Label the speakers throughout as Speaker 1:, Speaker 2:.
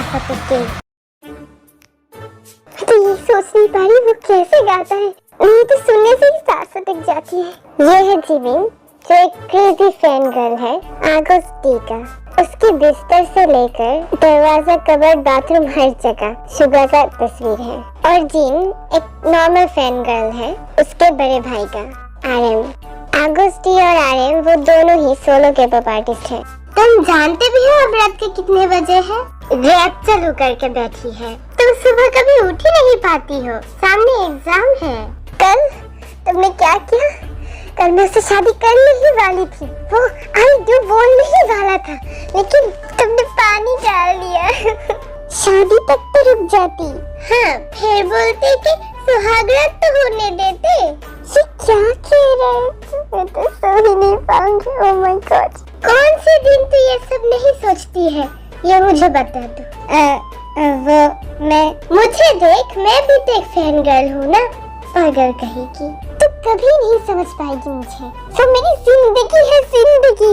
Speaker 1: सार्थक के। तो ये सोच नहीं पा रही वो कैसे गाता है, नहीं तो सुनने से ही सांस अटक जाती है। ये है जिमिन, जो एक क्रेजी फैन गर्ल है आगस्ट डी का। उसके बिस्तर से लेकर दरवाजा, कबर्ड, बाथरूम, हर जगह शुगा का तस्वीर है। और जिन एक नॉर्मल फैन गर्ल है उसके बड़े भाई का, आरएम। आगस्ट डी और आरएम वो दोनों ही सोलो केपॉप आर्टिस्ट है। तुम जानते भी हो अब रात के कितने बजे है? रैप चालू करके बैठी है। तुम सुबह कभी उठ ही नहीं पाती हो, सामने एग्जाम है। कल तुमने क्या किया? कल मैं उससे शादी करने ही वाली थी, वो आई डू बोलने ही वाला था, लेकिन तुमने पानी डाल दिया। शादी तक तो रुक जाती। हाँ, फिर बोलते कि सुहागरात तो होने देते। ये क्या कह रहे हो? मैं तो सो ही नहीं पाऊंगी। Oh my God. कौन से दिन तू ये सब नहीं सोचती है, ये मुझे बता दो। मुझे देख, मैं भी तो एक फैन गर्ल हूँ ना, पागल कहीं की। तू कभी नहीं समझ पाएगी मुझे। वो मेरी जिंदगी है, जिंदगी।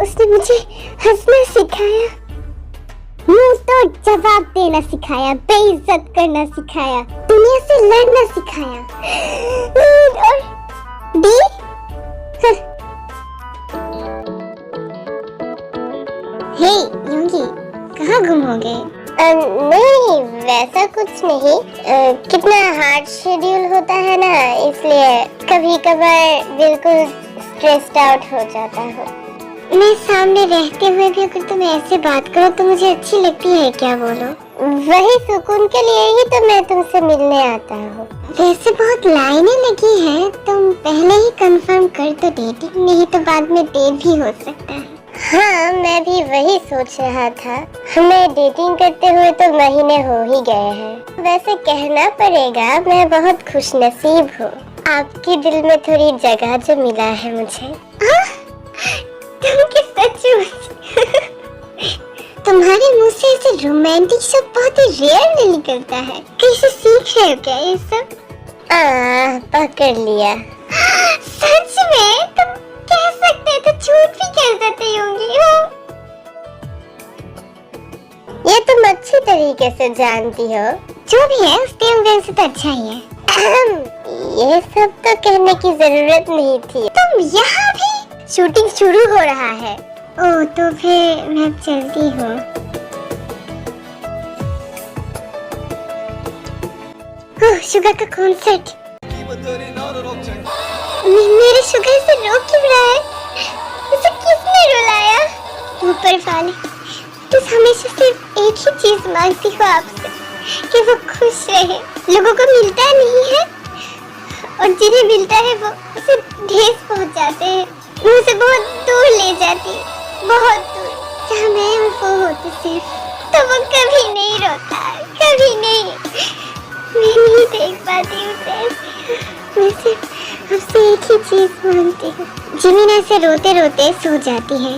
Speaker 1: उसने मुझे हंसना सिखाया, मुंह तो जवाब देना सिखाया, बेइज्जत करना सिखाया, दुनिया से लड़ना सिखाया। और डी हे योंगी, कहाँ गुम हो गए? नहीं, वैसा कुछ नहीं। कितना हार्ड शेड्यूल होता है ना, इसलिए कभी कभार बिल्कुल स्ट्रेस्ड आउट हो जाता हूँ। मैं सामने रहते हुए भी अगर तुम ऐसे बात करो तो मुझे अच्छी लगती है, क्या बोलो? वही सुकून के लिए ही तो मैं तुमसे मिलने आता हूँ। वैसे बहुत लाइनें लगी हैं, तुम पहले ही कंफर्म कर तो देती, नहीं तो बाद में डेट भी हो सकता है। हाँ, मैं भी वही सोच रहा था। हमें डेटिंग करते हुए तो महीने हो ही गए हैं। वैसे कहना पड़ेगा मैं बहुत खुशनसीब हूँ, आपके दिल में थोड़ी जगह जो मिला है मुझे। तुम किस सचमुच तुम्हारे मुंह से ऐसे रोमांटिक शब्द बहुत ही रेयर निकलता है। कैसे सीख रहे हो क्या ये सब? पकड़ लिया। सच में? तुम कह सकते तो झूठ भी कह सकते होंगे। ये तुम अच्छी तरीके से जानती हो। जो भी है उसके अंदर से तो अच्छा ही है। ये सब तो कहने की जरूरत नहीं थी। तुम यहाँ भी? शूटिंग शुरू हो रहा है। ओह, तो फिर मैं चलती हूँ। शुगर का कॉन्सर्ट। मेरे शुगर से रो क्यों रहा है? उसे किसने रुलाया? ऊपर वाले। तो हमेशा सिर्फ एक ही चीज मांगती हूँ आपसे, कि वो खुश रहे। लोगों को मिलता नहीं है, और जिन्हें मिलता है वो उसे ठेस पहुँचाते हैं, मुझसे बहुत दूर ले जाती, बहुत दूर, जहाँ मैं और वो होते सिर्फ। तो वो कभी नहीं रोता, कभी नहीं। मैं नहीं देख पाती उसे। मैं सिर्फ आपसे एक ही चीज मांगती हूँ। जिमिन ऐसे रोते रोते सो जाती है।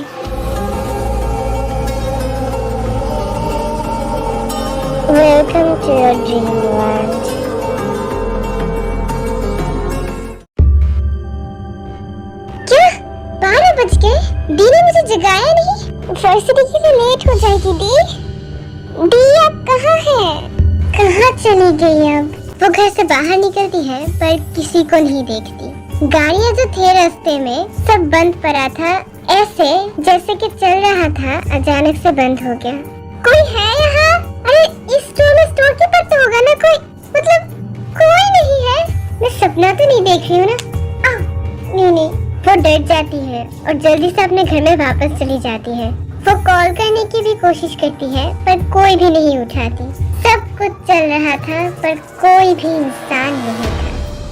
Speaker 1: Welcome to your dreamland. क्या 12 बज गए? डी ने मुझे जगाया नहीं? यूनिवर्सिटी के लिए लेट हो जाएगी। डी अब कहाँ है? कहाँ चली गई अब? वो घर से बाहर निकलती है पर किसी को नहीं देखती। गाड़ियाँ जो थे रास्ते में सब बंद पड़ा था, ऐसे जैसे कि चल रहा था, अचानक से बंद हो गया। कोई है यहाँ? अरे इस स्टोर में स्टोर कीपर तो होगा ना कोई, मतलब कोई नहीं है। मैं सपना तो नहीं देख रही हूँ ना? नहीं, वो डर जाती है और जल्दी से अपने घर में वापस चली जाती है। वो कॉल करने की भी कोशिश करती है पर कोई भी नहीं उठाती। सब कुछ चल रहा था पर कोई भी इंसान नहीं था।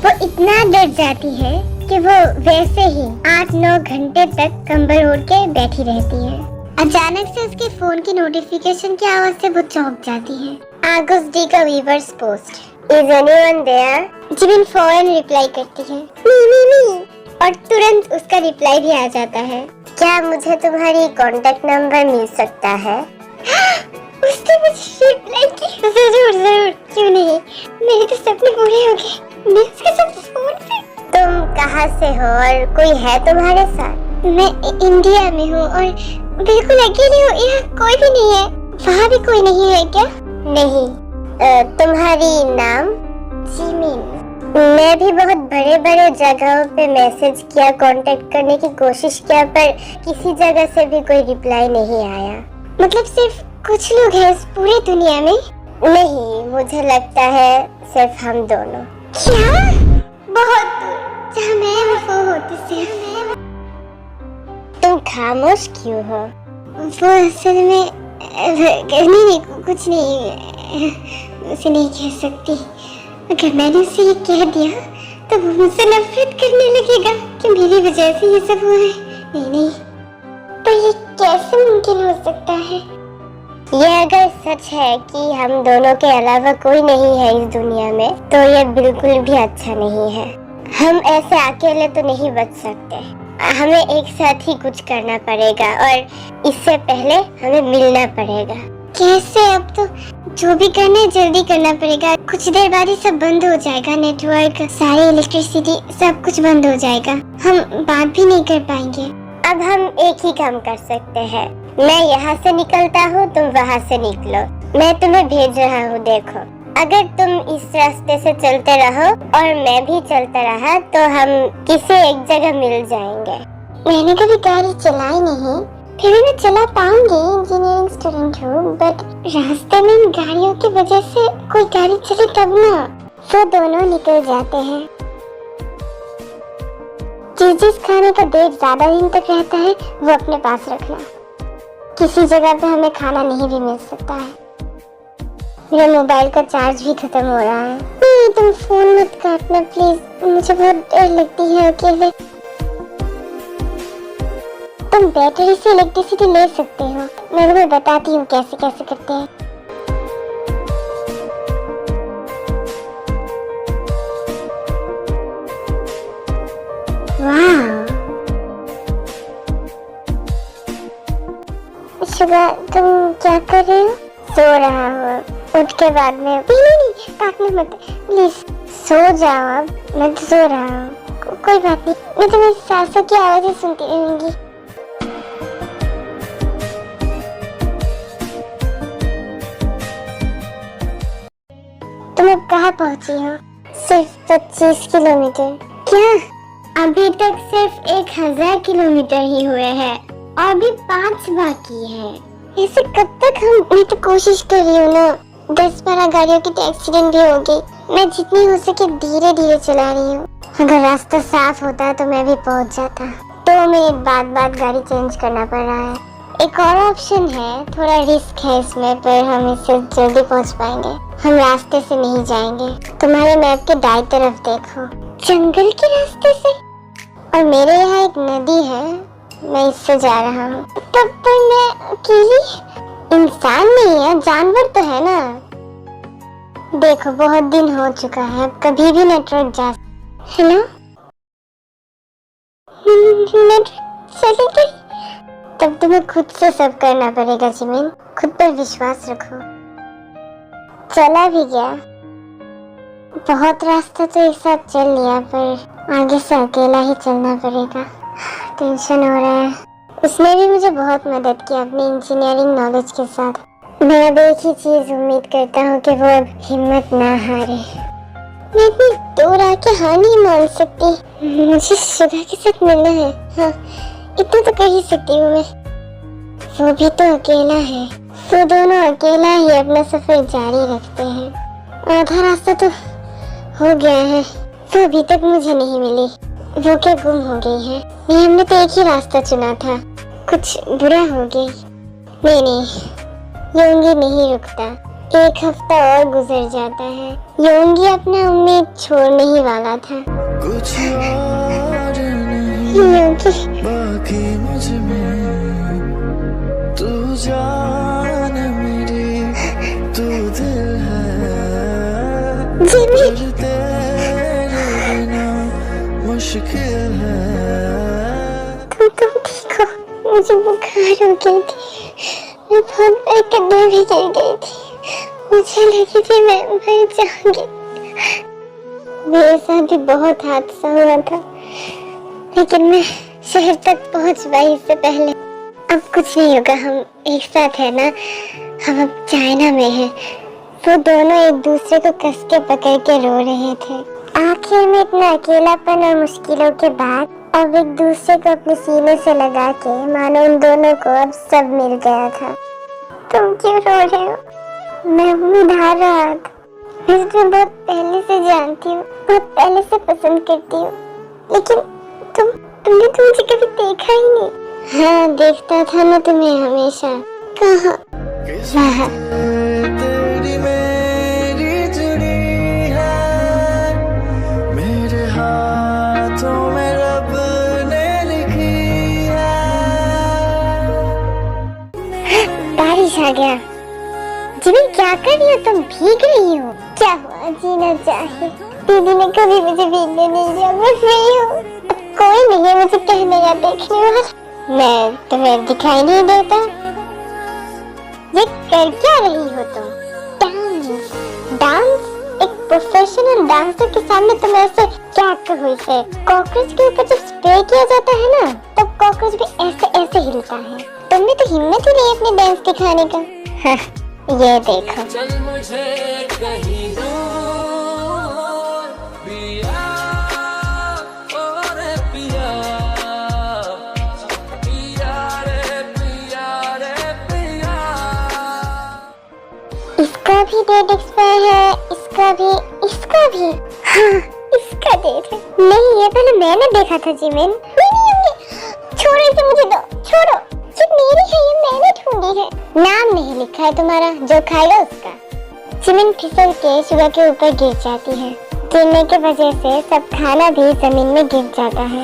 Speaker 1: वो इतना डर जाती है कि वो वैसे ही 8-9 घंटे तक कंबल ओढ़ के बैठी रहती है। अचानक से उसके फोन की नोटिफिकेशन की आवाज से वो चौंक जाती है। आगस्ट डी का Weverse post. Is anyone there? Jimin फौरन रिप्लाई करती है, मी, और तुरंत उसका रिप्लाई भी आ जाता है। क्या मुझे तुम्हारी कांटेक्ट नंबर मिल सकता है? उसने मुझे रिप्लाई की। जरूर, क्यों नहीं, मेरे तो सपने पूरे हो गए। मैं उसके साथ फोन पे। तुम कहाँ से हो और कोई है तुम्हारे साथ? मैं इंडिया में हूँ और बिल्कुल अकेली हूँ, यहाँ कोई भी नहीं है। वहाँ भी कोई नहीं है क्या? नहीं। तुम्हारी नाम? जिमिन। मैं भी बहुत बड़े बड़े जगहों पे मैसेज किया, कांटेक्ट करने की कोशिश किया, पर किसी जगह से भी कोई रिप्लाई नहीं आया। मतलब सिर्फ कुछ लोग हैं इस पूरी दुनिया में? नहीं, मुझे लगता है सिर्फ हम दोनों। क्या? बहुत दूर, जहाँ मैं वो होती सिर्फ। तुम खामोश क्यों हो? वो असल में नहीं, कुछ नहीं, उसे नहीं कह सकती। अगर मैंने उसे ये कह दिया तो वो मुझसे नफरत करने लगेगा कि मेरी वजह से ये सब हुआ है। नहीं, पर ये कैसे मुमकिन हो सकता है? ये अगर सच है कि हम दोनों के अलावा कोई नहीं है इस दुनिया में, तो ये बिल्कुल भी अच्छा नहीं है। हम ऐसे अकेले तो नहीं बच सकते, हमें एक साथ ही कुछ करना पड़ेगा और इससे पहले हमें मिलना पड़ेगा। कैसे? अब तो जो भी करना है जल्दी करना पड़ेगा। कुछ देर बाद ही सब बंद हो जाएगा, नेटवर्क, सारी इलेक्ट्रिसिटी, सब कुछ बंद हो जाएगा। हम बात भी नहीं कर पाएंगे। अब हम एक ही काम कर सकते हैं, मैं यहाँ से निकलता हूँ, तुम वहाँ से निकलो। मैं तुम्हें भेज रहा हूँ, देखो। अगर तुम इस रास्ते से चलते रहो और मैं भी चलता रहा तो हम किसी एक जगह मिल जाएंगे। मैंने कभी गाड़ी चलाई नहीं, फिर भी मैं चला पाऊंगी, इंजीनियरिंग स्टूडेंट हूँ, बट रास्ते में इन गाड़ियों की वजह से कोई गाड़ी चले तब ना। वो दोनों निकल जाते हैं। जिस खाने का डेट ज्यादा दिन तक रहता है वो अपने पास रखना। किसी जगह पे हमें खाना नहीं भी मिल सकता है। मेरा मोबाइल का चार्ज भी खत्म हो रहा है। नहीं, तुम फोन मत काटना प्लीज, मुझे बहुत डर लगती है अकेले। तुम बैटरी से इलेक्ट्रिसिटी ले सकते हो, मैं तुम्हें बताती हूँ कैसे कैसे करते हैं। वाह शुगा, तुम क्या कर रहे हो? सो रहा हूँ। उठ के बाद में नहीं, काटना मत प्लीज, सो जाओ। अब मैं तो सो रहा हूँ, कोई बात नहीं, मैं तुम्हें सांसों की आवाज़ें सुनती रहूंगी। तुम अब कहाँ पहुँची हो? सिर्फ 25 किलोमीटर। क्या? अभी तक सिर्फ 1000 किलोमीटर ही हुए हैं और अभी 5 बाकी है। ऐसे कब तक हम? मैं तो कोशिश कर रही हूँ ना, 10-12 गाड़ियों की तो एक्सीडेंट भी हो गई। मैं जितनी हो सके धीरे धीरे चला रही हूँ। अगर रास्ता साफ होता तो मैं भी पहुँच जाता। 2 मिनट बाद गाड़ी चेंज करना पड़ रहा है। एक और ऑप्शन है, थोड़ा रिस्क है इसमें, पर हम इससे जल्दी पहुँच पाएंगे। हम रास्ते से नहीं जाएंगे। तुम्हारे मैप के दाईं तरफ देखो, जंगल के रास्ते से, और मेरे यहाँ एक नदी है, मैं इससे जा रहा हूँ। पर मैं अकेली? इंसान नहीं है, जानवर तो है ना। देखो बहुत दिन हो चुका है, अब कभी भी नेटवर्क जा। हेलो, नेटवर्क चली गई? तब तुम्हें खुद से सब करना पड़ेगा जिमिन, खुद पर विश्वास रखो। चला भी गया, बहुत रास्ता तो एक साथ चल लिया, पर आगे से अकेला ही चलना पड़ेगा। टेंशन हो रहा है। उसने भी मुझे बहुत मदद की अपनी इंजीनियरिंग नॉलेज के साथ। मैं अब एक ही चीज उम्मीद करता हूँ कि वो अब हिम्मत ना हारे। मैं इतनी दूर आके हार नहीं मान सकती, मुझे सुधा के साथ मिलना है। हाँ, इतना तो कर ही सकती हूँ मैं। वो भी तो अकेला है, वो दोनों अकेला ही अपना सफर जारी रखते हैं। आधा रास्ता तो हो गया है, वो अभी तक मुझे नहीं मिली। वो क्या गुम हो गई है? नहीं, हमने तो एक ही रास्ता चुना था, कुछ बुरा हो गई। नहीं, योंगी नहीं रुकता। 1 हफ्ता और गुजर जाता है। योंगी अपना उम्मीद छोड़ने ही वाला था।
Speaker 2: कुछ और नहीं बाकी मुझ में, तू जान मेरी, तू दिल है, तेरे बिना मुश्किल है।
Speaker 1: तुम ठीक हो? मुझे बुखार हो गई थी, मैं बहुत बेकदर भी गिर गई थी, मुझे लगी थी मैं मर जाऊंगी। मेरे साथ भी बहुत हादसा हुआ था, लेकिन मैं शहर तक पहुंच पाई इससे पहले। अब कुछ नहीं होगा, हम एक साथ है ना, हम अब चाइना में हैं। वो दोनों एक दूसरे को कस के पकड़ के रो रहे थे। आखिर में इतना अकेलापन और मुश्किलों के बाद अब एक दूसरे को अपने सीने से लगा के मानो उन दोनों को अब सब मिल गया था। तुम क्यों रो रहे हो? मैं उम्मीद हार रहा था। मैं तुम्हें बहुत पहले से जानती हूँ, बहुत पहले से पसंद करती हूँ, लेकिन तुमने तो मुझे कभी देखा ही नहीं। हाँ, देखता था ना तुम्हें हमेशा। कहाँ? वहाँ।
Speaker 2: तेरी मेरी जुड़ी है, मेरे हाथों में रब ने लिखी है।
Speaker 1: बारिश आ गया। जिमी, क्या कर रही हो तुम? भीग रही हो? क्या हुआ? जीना चाहिए। दीदी ने कभी मुझे भीगने नहीं दिया। मैं फ्री हूँ। अब कोई नहीं है मुझे कहने या देखने वाला। मैं तुम्हें दिखाई नहीं देता। ये कर क्या रही हो तुम? डांस। डांस? एक प्रोफेशनल डांसर के सामने तुम ऐसे क्या कहो इसे? कॉकरोच के ऊपर जब स्प्रे किया जाता है ना, तब कॉकरोच भी ऐसे ऐसे हिलता है। तुमने तो हिम्मत ही नहीं अपनी डांस दिखाने का। ये देखो।
Speaker 2: चल मुझे कहीं दूर पिया, ओरे पिया, पिया रे पिया।
Speaker 1: इसका भी डेट एक्सपायर है, इसका भी। हाँ, इसका डेट है। नहीं, ये पहले मैंने देखा था जिमिन। नहीं, छोड़ो इसे, मुझे दो। छोड़ो, ये मेरी है, ये मैंने ढूंढी है। नाम नहीं लिखा है तुम्हारा, जो खाएगा उसका। जिमिन फिसल के शुगर के ऊपर गिर जाती है। गिरने की वजह से सब खाना भी जमीन में गिर जाता है।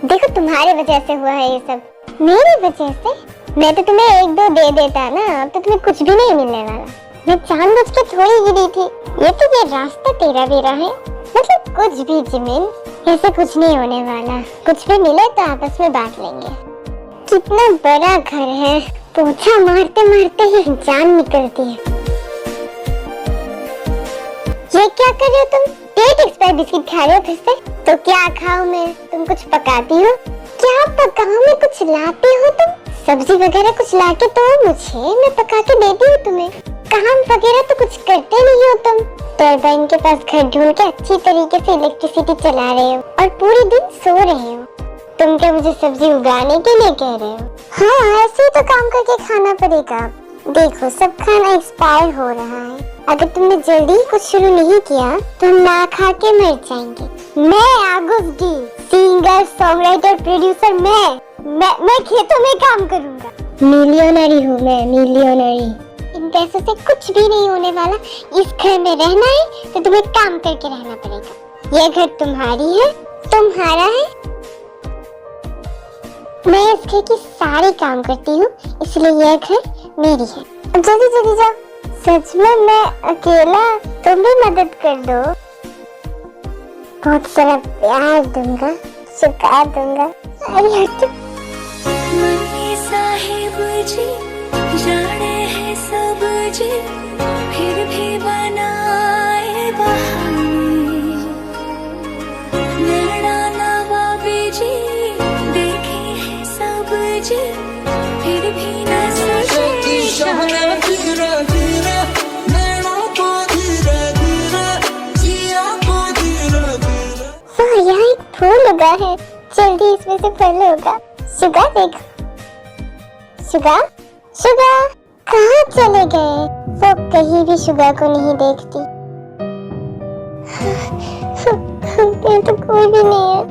Speaker 1: देखो, तुम्हारी वजह से हुआ है ये सब। मेरी वजह से? मैं तो तुम्हें एक दो दे देता ना, अब तो तुम्हें कुछ भी नहीं मिलने वाला। मैं जानबूझ के थोड़ी गिरी थी। ये रास्ता तेरा मेरा है, मतलब कुछ भी जिमिन। ऐसे कुछ नहीं होने वाला। कुछ भी मिले तो आपस में बांट लेंगे। कितना बड़ा घर है, पोछा मारते मारते ही जान निकलती है। ये क्या कर रहे हो तुम? डेट एक्सपायर बिस्किट खा रहे हो फिर से? तो क्या खाऊं मैं? तुम कुछ पकाती हो? क्या पकाऊं मैं? कुछ लाते हो तुम? सब्जी वगैरह कुछ लाके तो मुझे, मैं पका के देती हूँ तुम्हें। काम वगैरह तो कुछ करते नहीं हो तुम। तो बहन के पास घर ढूंढ के अच्छी तरीके से इलेक्ट्रिसिटी चला रहे हो और पूरे दिन सो रहे हो। तुम क्या मुझे सब्जी उगाने के लिए कह रहे हो? हाँ, ऐसे ही तो काम करके खाना पड़ेगा। देखो, सब खाना एक्सपायर हो रहा है। अगर तुमने जल्दी कुछ शुरू नहीं किया तो हम ना खा के मर जाएंगे। मैं आगुस डी, सिंगर, सॉन्गराइटर, प्रोड्यूसर, मैं खेतों में काम करूंगा। मिलियनरी हूँ मैं, मिलियनरी। इन पैसों से कुछ भी नहीं होने वाला। इस घर में रहना है तो तुम्हें काम करके रहना पड़ेगा। यह घर तुम्हारी है, तुम्हारा है। मैं इस घर की सारी काम करती हूँ, इसलिए यह घर मेरी है। अब जल्दी जल्दी जाओ। सच में मैं अकेला? तुम भी मदद कर दो। बहुत सारा प्यार दूंगा, सुखा दूंगा। अरे
Speaker 3: मनी साहिब जी जाने हैं सब जी, फिर भी बनाए बहाने। नैना नवाबी जी देखे हैं सब जी, फिर भी न सोचे इशारा।
Speaker 1: यहाँ एक फूल उगा है, जल्दी इसमें से फल होगा। शुगा देखो। शुगा कहाँ चले गए? वो कहीं भी शुगा को नहीं देखती। यहाँ तो कोई भी नहीं है।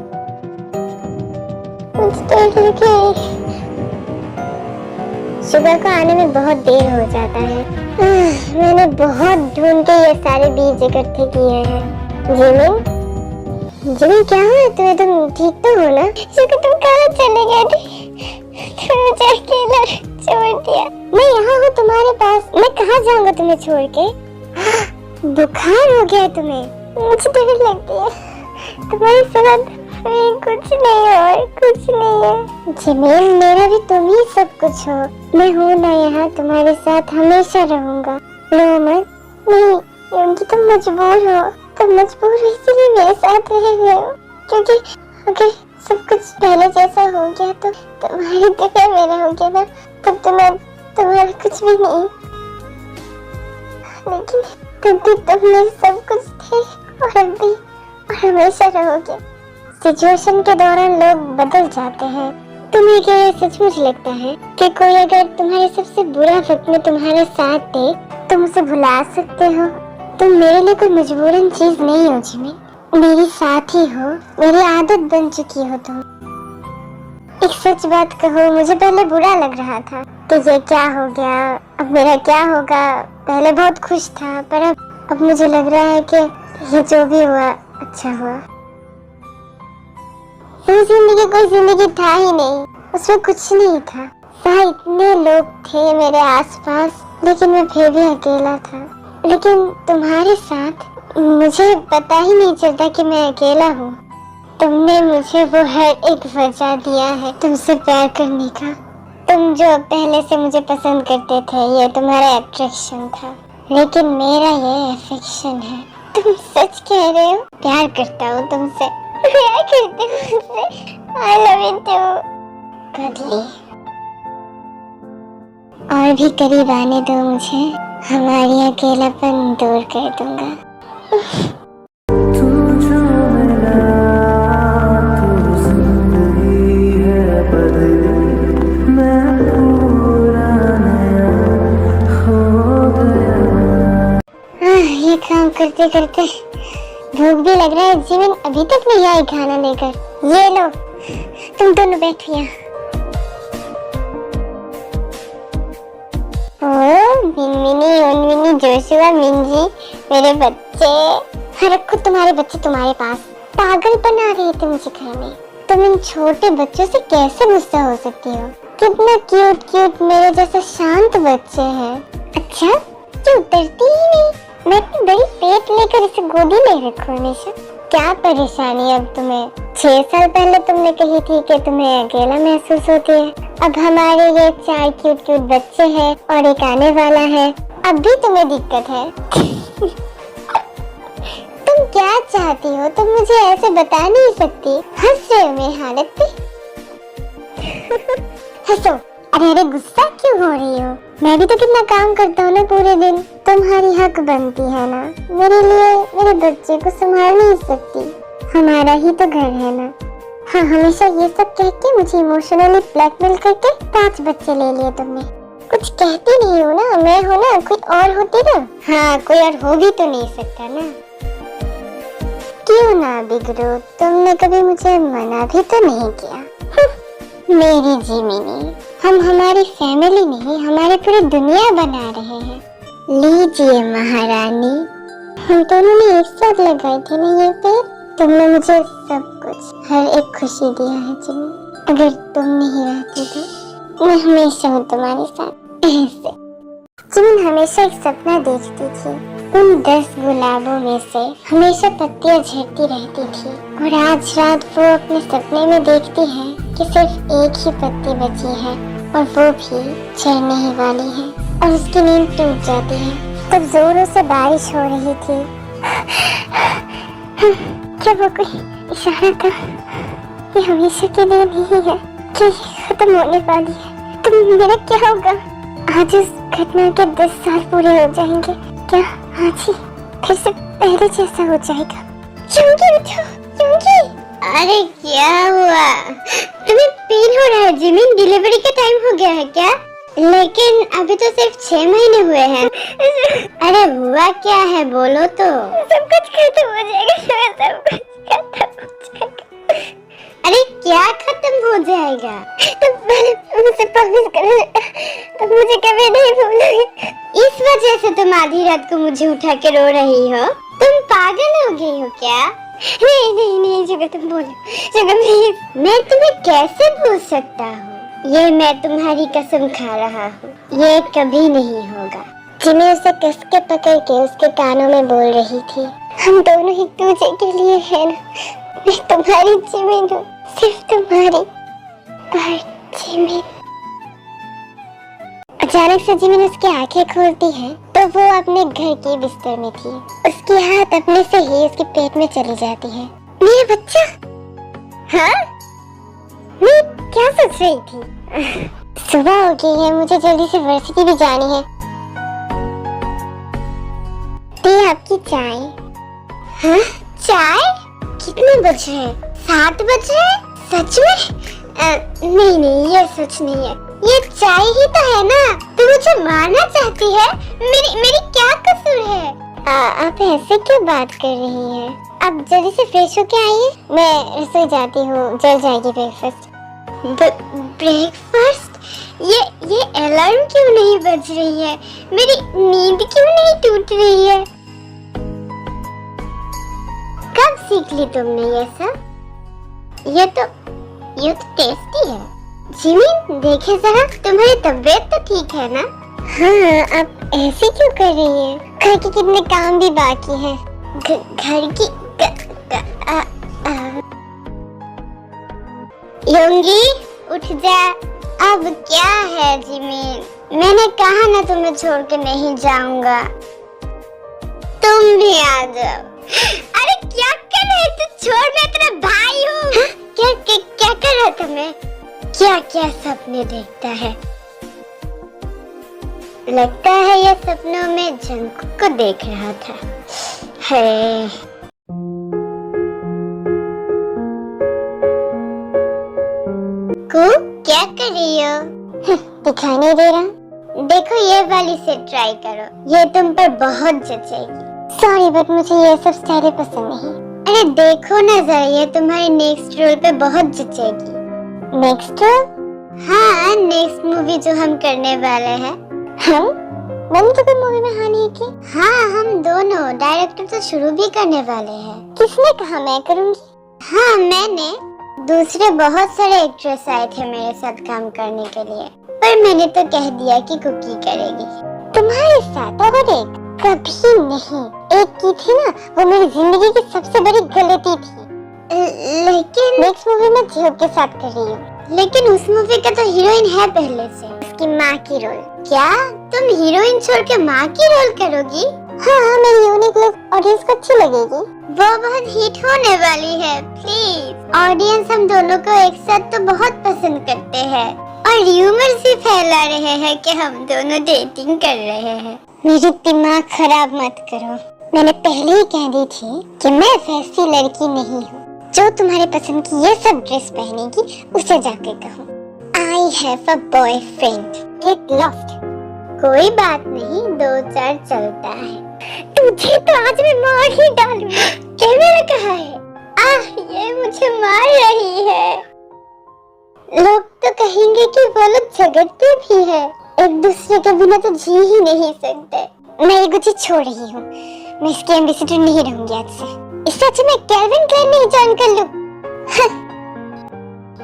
Speaker 1: कुछ तो लिखे। शुगा को आने में बहुत देर हो जाता है। मैंने बहुत ढूंढ के ये सारे बीज इकट्ठे किए हैं। जिमिन क्या हुआ तुम्हें? तुम ठीक तो हो ना? शुगा तुम कहाँ चले गए थे? मुझे अकेला छोड़ दिया। मैं यहाँ हूँ तुम्हारे पास। मैं कहाँ जाऊँगा तुम्हें छोड़ के? बुखार हो गया तुम्हें? मुझे डर लगती है तुम्हारे साथ। कुछ नहीं है, कुछ नहीं है। जिमिन, मेरा भी तुम ही सब कुछ हो। मैं हूँ ना यहाँ, तुम्हारे साथ हमेशा रहूंगा। रो मत। नहीं, क्योंकि तुम मजबूर हो। तुम मजबूर हो इसीलिए मेरे साथ रह गए हो, क्योंकि अगर सब कुछ पहले जैसा हो गया तो तुम्हारी जगह मेरा हो गया ना, तब तो मैं तुम्हारा कुछ भी नहीं। लेकिन तब भी तुम मेरे सब कुछ थे और अब भी और हमेशा रहोगे। सिचुएशन के दौरान लोग बदल जाते हैं। तुम्हें क्या ये सचमुच लगता है कि कोई अगर तुम्हारे सबसे बुरा वक्त में तुम्हारा साथ दे तुम उसे भुला सकते हो? तुम मेरे लिए कोई मजबूरन चीज नहीं हो जिमी, मेरी साथी हो, मेरी आदत बन चुकी हो तुम। एक सच बात कहो, मुझे पहले बुरा लग रहा था कि ये क्या हो गया, अब मेरा क्या होगा। पहले बहुत खुश था, पर अब मुझे लग रहा है कि ये जो भी हुआ अच्छा हुआ। वो जिंदगी कोई जिंदगी था ही नहीं, उसमें कुछ नहीं था। वहाँ इतने लोग थे मेरे आसपास, लेकिन मैं फिर भी अकेला था। लेकिन तुम्हारे साथ मुझे पता ही नहीं चलता कि मैं अकेला हूँ। तुमने मुझे वो हर एक वजह दिया है तुमसे प्यार करने का। तुम जो पहले से मुझे पसंद करते थे, ये तुम्हारा अट्रैक्शन था, लेकिन मेरा ये अफेक्शन है। तुम सच कह रहे हो, प्यार करता हूँ तुमसे, प्यार करते हो मुझसे। I love you too। कदली और भी करीब आने दो मुझे, हमारी अकेलापन दूर कर दूंगा। ये काम करते करते भूख भी लग रहा है। जीवन अभी तक नहीं आई खाना लेकर। ये लो, तुम दोनों बैठो यहाँ। ओ मिनमिनी, उनमिनी, जोशुआ, मिंजी, मेरे बच्चे। हाँ, रखो तुम्हारे बच्चे तुम्हारे पास। पागल बना रही थी मुझे घर में। तुम इन छोटे बच्चों से कैसे गुस्सा हो सकती हो? कितना क्यूट क्यूट मेरे जैसे शांत बच्चे हैं। अच्छा, जो उतरती ही नहीं। मैं इतनी बड़ी पेट लेकर इसे गोदी में रखूं हमेशा। क्या परेशानी अब तुम्हें? 6 साल पहले तुमने कही थी कि तुम्हें अकेला महसूस होती है। अब हमारे ये 4 क्यूट क्यूट बच्चे हैं और एक आने वाला है, अब भी तुम्हें दिक्कत है? तुम क्या चाहती हो? तुम मुझे ऐसे बता नहीं सकती। हंस रहे हो मेरी हालत पे? हंसो। अरे गुस्सा क्यों हो रही हो? मैं भी तो कितना काम करता हूँ ना पूरे दिन। तुम्हारी हक बनती है ना मेरे लिए मेरे बच्चे को संभाल नहीं सकती। हमारा ही तो घर है ना। हाँ, हमेशा ये सब कह के मुझे इमोशनली ब्लैकमेल करके 5 बच्चे ले लिए तुमने। कुछ कहती नहीं हो ना, मैं हो ना, कोई और होती ना। हाँ, कोई और हो भी तो नहीं सकता ना। क्यों ना बिगड़ो, तुमने कभी मुझे मना भी तो नहीं किया। मेरी जिमिनी, हम हमारी फैमिली नहीं, हमारी पूरी दुनिया बना रहे हैं। लीजिए महारानी, हम दोनों ने एक साथ लगाई थी ना ये पेड़। तुमने मुझे सब कुछ, हर एक खुशी दिया है जिमी। अगर तुम नहीं रहती तो मैं हमेशा हूँ तुम्हारे साथ। ऐसे जिमिन हमेशा एक सपना देखती थी। उन 10 गुलाबों में से हमेशा पत्तियां झड़ती रहती थी, और आज रात वो अपने सपने में देखती है कि सिर्फ एक ही पत्ती बची है, और वो भी झड़ने ही वाली है, और उसकी नींद टूट जाती है। तब जोरों से बारिश हो रही थी। क्या वो कोई इशारा था? ये हमेशा के लिए नहीं है, कि ये खत्म होने वाली है। तो मेरा क्या होगा? आज इस घटना के 10 साल पूरे हो जाएंगे। क्या आज ही फिर से पहले जैसा हो जाएगा? चुंकी उठो, चुंकी। अरे क्या हुआ? तुम्हें पेन हो रहा है जिमिन? डिलीवरी का टाइम हो गया है क्या? लेकिन अभी तो सिर्फ 6 महीने हुए हैं। अरे हुआ क्या है, बोलो तो। सब कुछ खत्म हो जाएगा, सब कुछ खत्म हो जाएगा। अरे क्या खत्म हो जाएगा? तुम पहले मुझसे प्रॉमिस करो, तुम मुझे कभी नहीं भूलोगे। इस वजह से तुम आधी रात को मुझे उठा के रो रही हो? तुम पागल हो गई हो क्या? नहीं नहीं नहीं जुगर, तुम बोलो जुगर प्लीज। मैं तुम्हें कैसे भूल सकता हूँ? ये मैं तुम्हारी कसम खा रहा हूँ, ये कभी नहीं होगा। जिमी उसे कस के पकड़ के उसके कानों में बोल रही थी, हम दोनों ही दूसरे के लिए हैं ना। मैं तुम्हारी जिमिन हूँ, सिर्फ तुम्हारी। और जिमिन। अचानक से जिमिन उसकी आंखें खोलती है तो वो अपने घर के बिस्तर में थी। उसके उसकी हाथ अपने से ही उसके पेट में चली जाती है। मेरा बच्चा? हाँ? मैं क्या सोच रही थी? सुबह हो गई है, मुझे जल्दी से वर्सिटी भी जानी है। दी आपकी चाय। हाँ? चाय? कितने बज रहे हैं? 7 बज रहे हैं? सच में? नहीं नहीं, ये सच नहीं है। ये चाय ही तो है ना? तू मुझे मारना चाहती है? मेरी क्या कसूर है? आप ऐसे क्यों बात कर रही हैं? आप जल्दी से फ्रेश होके आइए, मैं रसोई जाती हूँ, जल जाएगी ब्रेकफास्ट। ब्रेकफास्ट? ये अलार्म क्यों नहीं बज रही है? मेरी नींद क्यों नहीं टूट रही है? कब सीख ली तुमने ये सब? ये तो टेस्टी है। जिमी देखे जरा, तुम्हारी तबीयत तो ठीक है ना? हाँ, आप ऐसे क्यों कर रही हैं? घर के कितने काम भी बाकी हैं। घर की योंगी उठ जा। अब क्या है जिमी? मैंने कहा ना तुम्हें छोड़ के नहीं जाऊंगा। तुम भी आ जाओ। अरे क्या कर रहे तू? छोड़, मैं तेरा भाई हूँ। क्या कर रहा था मैं? क्या सपने देखता है? लगता है ये सपनों में जंकुक को देख रहा था। है को क्या कर रही हो? दिखाई नहीं दे रहा? देखो ये वाली से ट्राई करो, ये तुम पर बहुत जचेगी। सॉरी बट मुझे ये सब स्टाइल पसंद नहीं। अरे देखो ना जरा, ये तुम्हारे नेक्स्ट रोल पे बहुत जचेगी। Next role? हाँ, नेक्स्ट मूवी जो हम करने वाले हैं। हम? मैंने तो कोई मूवी में हाँ नहीं की। हाँ, हम दोनों डायरेक्टर तो शुरू भी करने वाले हैं। किसने कहा मैं करूँगी? हाँ, मैंने। दूसरे बहुत सारे एक्ट्रेस आए थे मेरे साथ काम करने के लिए, पर मैंने तो कह दिया कि कुकी करेगी। तुम्हारे साथ? और एक? कभी नहीं। एक की थी ना, वो मेरी जिंदगी की सबसे बड़ी गलती थी। लेकिन नेक्स्ट मूवी में जेब के साथ कर रही हूँ। लेकिन उस मूवी का तो हीरोइन है पहले से, उसकी माँ की रोल। क्या तुम हीरोइन छोड़ के माँ की रोल करोगी? हाँ, मेरी यूनिक लुक ऑडियंस को अच्छी लगेगी। वो बहुत हिट होने वाली है। प्लीज, ऑडियंस हम दोनों को एक साथ तो बहुत पसंद करते हैं, और र्यूमर्स भी फैला रहे हैं कि हम दोनों डेटिंग कर रहे हैं। मेरी दिमाग खराब मत करो। मैंने पहले ही कह दी थी कि मैं वैसी लड़की नहीं हूँ जो तुम्हारे पसंद की ये सब ड्रेस पहनेगी। उसे जाके कहो I have a boyfriend, get lost. कोई बात नहीं, 2-4 चलता है। तुझे तो आज मैं मार ही डालूंगी। कैमरा कहाँ है? ये मुझे मार रही है। लोग तो कहेंगे कि वो लोग झगड़ते भी है, एक दूसरे के बिना तो जी ही नहीं सकते। मैं ये कुछ छोड़ रही हूँ, मैं इसकी एम्बेसडर नहीं रहूंगी आज से। इससे अच्छा मैं कैल्विन क्लेन नहीं ज्वाइन कर लूं।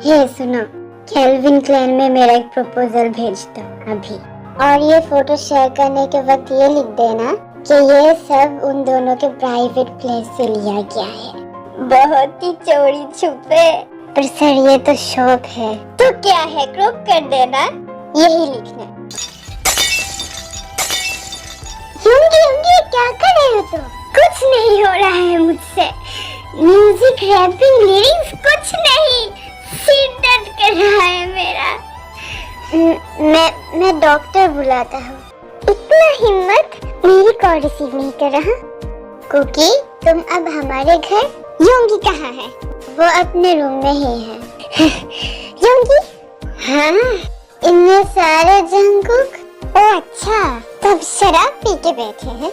Speaker 1: ये सुनो, कैल्विन क्लेन में मेरा एक प्रपोजल भेज दो अभी, और ये फोटो शेयर करने के वक्त ये लिख देना कि ये सब उन दोनों के प्राइवेट प्लेस से लिया गया है, बहुत ही चोरी छुपे। पर सर ये तो शौक है। तो क्या है, क्रॉप कर देना, यही लिखना। योंगी क्या कर रहे हो तुम? कुछ नहीं हो रहा है मुझसे। म्यूजिक, रैपिंग, लिरिक्स कुछ नहीं। सिर दर्द कर रहा है मेरा। मैं डॉक्टर बुलाता हूँ। इतना हिम्मत मेरी कॉल रिसीव नहीं कर रहा। कुकी, तुम अब हमारे घर। योंगी कहाँ है? वो अपने रूम में ही है। योंगी? हाँ, इनमें सारे जंकुक। ओ अच्छा, तब शराब पी के बैठे हैं।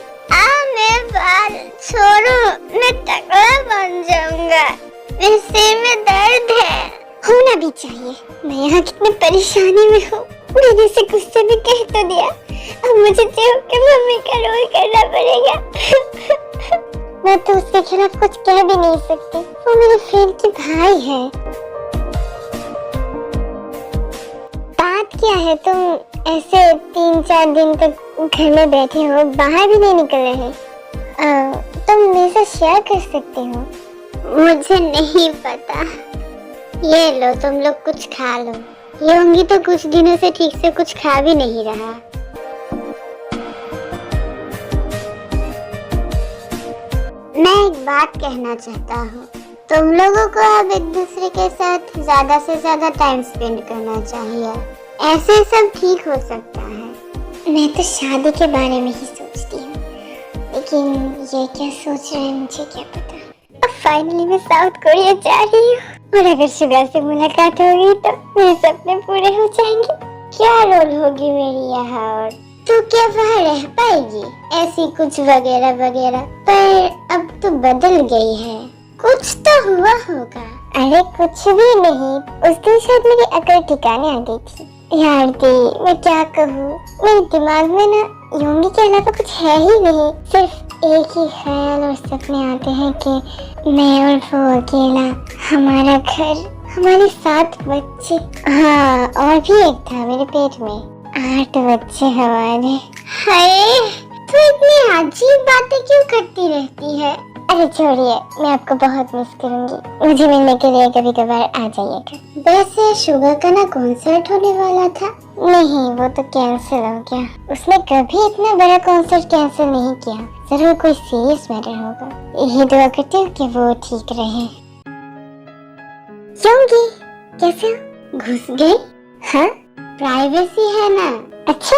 Speaker 1: मैं बाल छोड़ो, मैं तगड़ा बन जाऊंगा। मेरे सिर में दर्द है। होना भी चाहिए, मैं यहाँ कितनी परेशानी में हूँ। मैंने से गुस्से में कह तो दिया, अब मुझे चुप के मम्मी का रोल करना पड़ेगा। मैं तो उसके खिलाफ कुछ कह भी नहीं सकती, वो मेरे फ्रेंड के भाई है। बात क्या है, तुम ऐसे 3-4 दिन तक घर में बैठे हो, बाहर भी नहीं निकल रहे। तुम मेरे साथ शेयर कर सकते हो। मुझे नहीं पता। ये लो, तुम लोग कुछ खा लो। योंगी तो कुछ दिनों से ठीक से कुछ खा भी नहीं रहा। एक बात कहना चाहता हूँ, तुम लोगों को अब एक दूसरे के साथ ज्यादा से ज्यादा टाइम स्पेंड करना चाहिए। ऐसे सब ठीक हो सकता है। मैं तो शादी के बारे में ही सोचती हूँ, लेकिन ये क्या सोच रहे हैं मुझे क्या पता। अब फाइनली मैं साउथ कोरिया जा रही हूँ और अगर शुगर से मुलाकात होगी तो मेरे सपने पूरे हो जाएंगे। क्या रोल होगी मेरी यहाँ, और तू क्या वहाँ रह पाएगी? ऐसी कुछ वगैरह वगैरह। पर अब तो बदल गई है, कुछ तो हुआ होगा। अरे कुछ भी नहीं, उस दिन शायद मेरी अकल ठिकाने आ गई थी। यार दी, मैं क्या कहूँ, मेरे दिमाग में ना योंगी के अलावा कुछ है ही नहीं। सिर्फ एक ही ख्याल और सपने आते हैं कि मैं और वो अकेला, हमारा घर, हमारे 7 बच्चे। हाँ, और भी एक था मेरे पेट में, 8 बच्चे हमारे। हाय, तू इतनी अजीब बातें क्यों करती रहती है? अरे छोड़िए, मैं आपको बहुत मिस करूंगी। मुझे मिलने के लिए कभी कभार आ जाइएगा। वैसे शुगर का ना कॉन्सर्ट होने वाला था। नहीं, वो तो कैंसिल हो गया। उसने कभी इतना बड़ा कॉन्सर्ट कैंसिल नहीं किया। जरूर कोई सीरियस मैटर होगा। यही दुआ करती हूँ कि वो ठीक रहे। योंगी, कैसे हो? घुस गई? हाँ, प्राइवेसी है ना। अच्छा,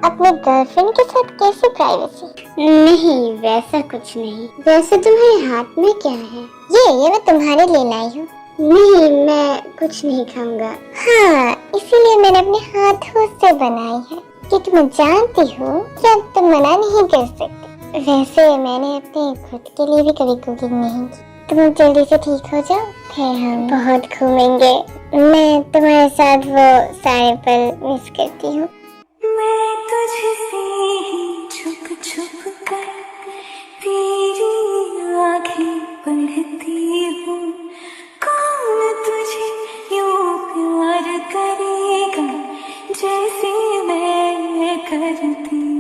Speaker 1: अपने गर्लफ्रेंड के साथ कैसे प्राइवेसी? नहीं, वैसा कुछ नहीं। वैसे तुम्हारे हाथ में क्या है? ये मैं तुम्हारे लिए लाई हूँ। नहीं, मैं कुछ नहीं खाऊंगा। हाँ, इसीलिए मैंने अपने हाथों से बनाई है, क्योंकि मैं जानती हूँ कि अब तुम मना नहीं कर सकते। वैसे मैंने अपने खुद के लिए भी कभी कुकिंग नहीं की। तुम जल्दी से ठीक हो जाओ, फिर हम बहुत घूमेंगे। मैं तुम्हारे साथ वो सारे पल मिस करती हूँ।
Speaker 3: मैं तुझसे ही छुप छुप कर तेरी आँखें पढ़ती हूँ। कौन तुझे यूं प्यार करेगा जैसे मैं करती हूँ।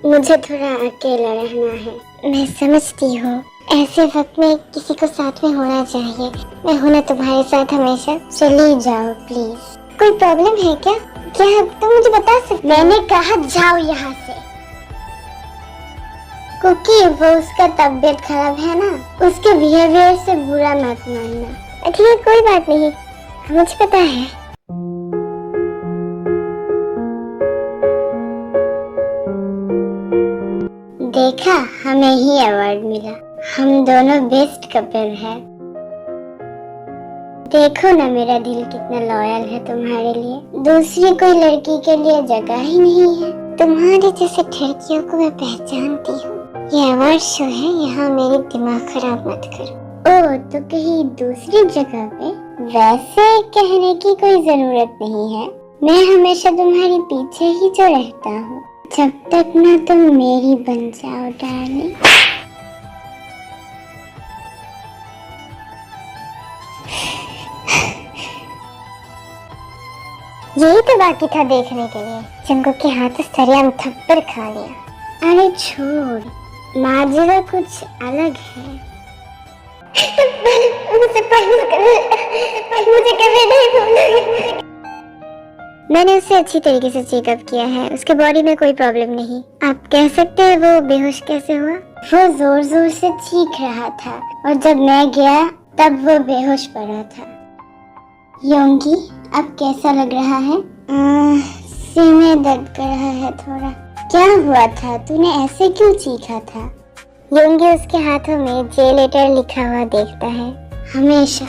Speaker 1: मुझे थोड़ा अकेला रहना है, मैं समझती हूँ। ऐसे वक्त में किसी को साथ में होना चाहिए। मैं हूँ ना तुम्हारे साथ हमेशा। चली जाओ प्लीज। कोई प्रॉब्लम है क्या? क्या तुम मुझे बता सकते? मैंने कहा जाओ यहाँ से। क्योंकि वो उसका तबीयत खराब है ना, उसके बिहेवियर से बुरा मत मानना। ठीक है, कोई बात नहीं, मुझे पता है। देखा, हमें ही अवार्ड मिला। हम दोनों बेस्ट कपल हैं। देखो ना मेरा दिल कितना लॉयल है तुम्हारे लिए। दूसरी कोई लड़की के लिए जगह ही नहीं है। तुम्हारे जैसे लड़कियों को मैं पहचानती हूँ। ये अवार्ड शो है, यहाँ मेरी दिमाग खराब मत करो। ओह, तो कहीं दूसरी जगह पे? वैसे कहने की कोई जरूरत नहीं है। मैं हमेशा तुम्हारे पीछे ही जो रहता हूँ, जब तक ना तुम मेरी बन जाओ डार्लिंग। यही तो बाकी था देखने के लिए। चंगू के हाथ सरियाम थप्पड़ खा लिया। अरे छोड़, माजरा कुछ अलग है। मुझे कभी नहीं भूलना। मैंने उसे अच्छी तरीके से चेकअप किया है। उसके बॉडी में कोई प्रॉब्लम नहीं। आप कह सकते हैं वो बेहोश कैसे हुआ? वो जोर जोर से चीख रहा था और जब मैं गया तब वो बेहोश पड़ा था। योंगी, अब कैसा लग रहा है? सीने दर्द कर रहा है थोड़ा। क्या हुआ था? तूने ऐसे क्यों चीखा था? योंगी उसके हाथों में जे लेटर लिखा हुआ देखता है। हमेशा